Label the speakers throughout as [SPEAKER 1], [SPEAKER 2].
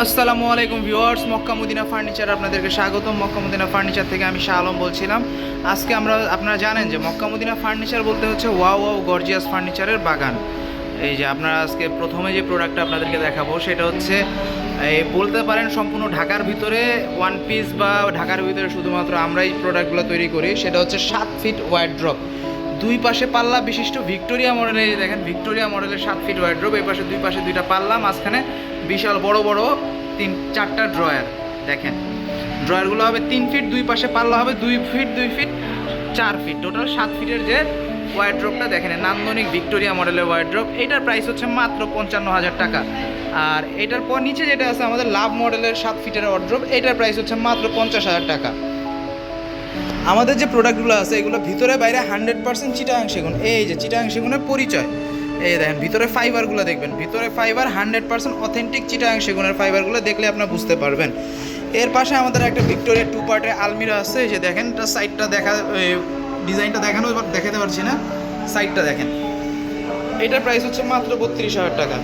[SPEAKER 1] আসসালামু আলাইকুম viewers, Mecca Medina furniture আপনাদেরকে স্বাগতম। মক্কা মদিনা ফার্নিচার থেকে আমি শাহ আলম বলছিলাম। আজকে আপনারা জানেন যে মক্কা মদিনা ফার্নিচার বলতে হচ্ছে ওয়াও ওয়াও গর্জিয়াস ফার্নিচারের বাগান। এই যে আপনারা আজকে প্রথমে যে প্রোডাক্টটা আপনাদেরকে দেখাবো সেটা হচ্ছে এই বলতে পারেন সম্পূর্ণ ঢাকার ভিতরে ওয়ান পিস বা ঢাকার ভিতরে শুধুমাত্র আমরা এই প্রোডাক্টগুলো তৈরি করি। সেটা হচ্ছে 7 ফিট ওয়ার্ড্রপ, দুই পাশে পাল্লা বিশিষ্ট ভিক্টোরিয়া মডেলের। দেখেন ভিক্টোরিয়া মডেলের 7 ফিট ওয়ার্ড্রপ, এই পাশে দুই পাশে দুইটা পাল্লা, মাঝখানে বিশাল বড় বড় 3-4টা ড্রয়ার। দেখেন ড্রয়ারগুলো হবে 3 ফিট, দুই পাশে পাল্লা হবে 2 ফিট 2 ফিট 4 ফিট, টোটাল 7 ফিটের যে ওয়ার্ড্রপটা দেখেন নান্দনিক ভিক্টোরিয়া মডেলের ওয়ার্ড্রপ। এটার প্রাইস হচ্ছে মাত্র 55,000 টাকা। আর এটার পর নিচে যেটা আছে আমাদের লাভ মডেলের 7 ফিটের ওয়ার্ড্রপ, এটার প্রাইস হচ্ছে মাত্র 50,000 টাকা। আমাদের যে প্রোডাক্টগুলো আছে এগুলো ভিতরে বাইরে 100% চিটাগাং সেগুন। এই যে চিটাগাং সেগুনের পরিচয়, এই দেখেন ভিতরে ফাইবারগুলো দেখবেন, ভিতরে ফাইবার 100% অথেন্টিক চিটাগাং সেগুনের ফাইবারগুলো দেখলে আপনারা বুঝতে পারবেন। এর পাশে আমাদের একটা ভিক্টোরিয়া 2 পার্টের আলমিরা আছে। এই যে দেখেন এটা সাইডটা দেখা, ডিজাইনটা দেখানো এবার দেখাতে পারছি না, সাইডটা দেখেন। এটার প্রাইস হচ্ছে মাত্র 32,000 টাকা।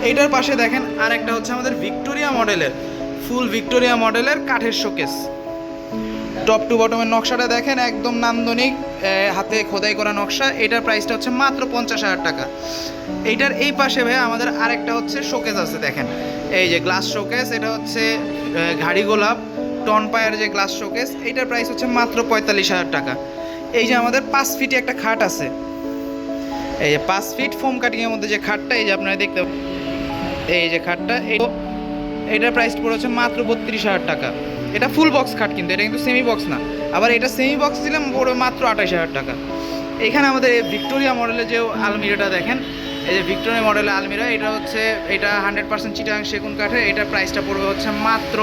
[SPEAKER 1] এইটার পাশে দেখেন আর একটা হচ্ছে আমাদের ভিক্টোরিয়া মডেলের, ফুল ভিক্টোরিয়া মডেলের কাঠের শোকেস। টপ টু বটমের নকশাটা দেখেন একদম নান্দনিক, হাতে খোদাই করা নকশা। এটার প্রাইসটা হচ্ছে মাত্র 50,000 টাকা। এইটার এই পাশে ভাই আমাদের আরেকটা হচ্ছে শোকেস আছে। দেখেন এই যে গ্লাস শোকেস, এটা হচ্ছে ঘাড়ি গোলাপ টন পায়ের যে গ্লাস শোকেস, এইটার প্রাইস হচ্ছে মাত্র 45,000 টাকা। এই যে আমাদের 5 ফিটে একটা খাট আছে, এই যে 5 ফিট ফোম কাটিংয়ের মধ্যে যে খাটটা, এই যে আপনারা দেখতে, এই যে খাটটা, এটার প্রাইস পড়েছে মাত্র 32,000 টাকা। এটা ফুল বক্স খাট, কিন্তু এটা কিন্তু সেমি বক্স না। আবার এটা সেমি বক্স দিলাম পড়বে মাত্র 28,000 টাকা। এখানে আমাদের এই ভিক্টোরিয়া মডেলের যে আলমিরাটা দেখেন, এই যে ভিক্টোরিয়া মডেলের আলমিরা, এটা হচ্ছে এটা 100% চিটাগাং সেগুন কাঠের। এটার প্রাইসটা পড়বে হচ্ছে মাত্র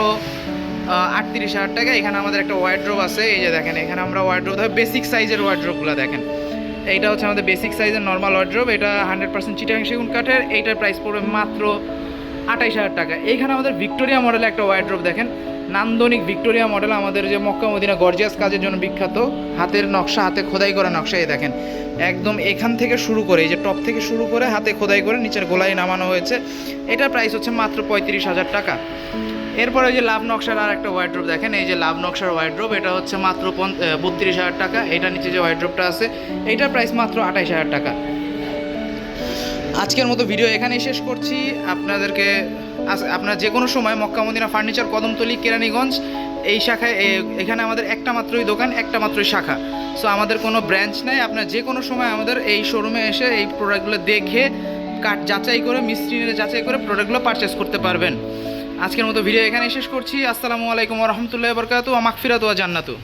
[SPEAKER 1] 38,000 টাকা। এখানে আমাদের একটা ওয়ার্ড্রোব আছে, এই যে দেখেন এখানে আমরা ওয়ার্ড্রোব বেসিক সাইজের ওয়ার্ড্রোবগুলো দেখেন। এইটা হচ্ছে আমাদের বেসিক সাইজের নর্মাল ওয়ার্ড্রোব, এটা 100% চিটাগাং সেগুন কাঠের। এইটার প্রাইস পড়বে মাত্র 28,000 টাকা। এইখানে আমাদের ভিক্টোরিয়া মডেলের একটা ওয়ার্ড্রোব দেখেন, নান্দনিক ভিক্টোরিয়া মডেল, আমাদের যে মক্কা মদিনা গর্জিয়াস কাজের জন্য বিখ্যাত, হাতের নকশা, হাতে খোদাই করা নকশা। এই দেখেন একদম এখান থেকে শুরু করে, এই যে টপ থেকে শুরু করে হাতে খোদাই করে নিচের গোলাই নামানো হয়েছে। এটার প্রাইস হচ্ছে মাত্র 35,000 টাকা। এরপরে যে লাভ নকশার আর একটা ওয়ার্ড্রোব দেখেন, এই যে লাভ নকশার ওয়ার্ড্রোব, এটা হচ্ছে মাত্র 32,000 টাকা। এটা নিচে যে ওয়ার্ড্রোবটা আছে এইটার প্রাইস মাত্র 28,000 টাকা। আজকের মতো ভিডিও এখানেই শেষ করছি। আপনাদেরকে আপনারা যে কোনো সময় Mecca Medina furniture, Kadamtali, Keraniganj এই শাখায়, এখানে আমাদের একটা মাত্রই দোকান, একটা মাত্রই শাখা। সো আমাদের কোনো ব্রাঞ্চ নাই। আপনারা যে কোনো সময় আমাদের এই শোরুমে এসে এই প্রোডাক্টগুলো দেখে কাঠ যাচাই করে, মিস্ত্রি যাচাই করে প্রোডাক্টগুলো পারচেস করতে পারবেন। আজকের মতো ভিডিও এখানেই শেষ করছি। আসসালামু আলাইকুম ওয়া রাহমাতুল্লাহি ওয়া বারাকাতুহু, ওয়া মাগফিরাতু ওয়া জান্নাতু।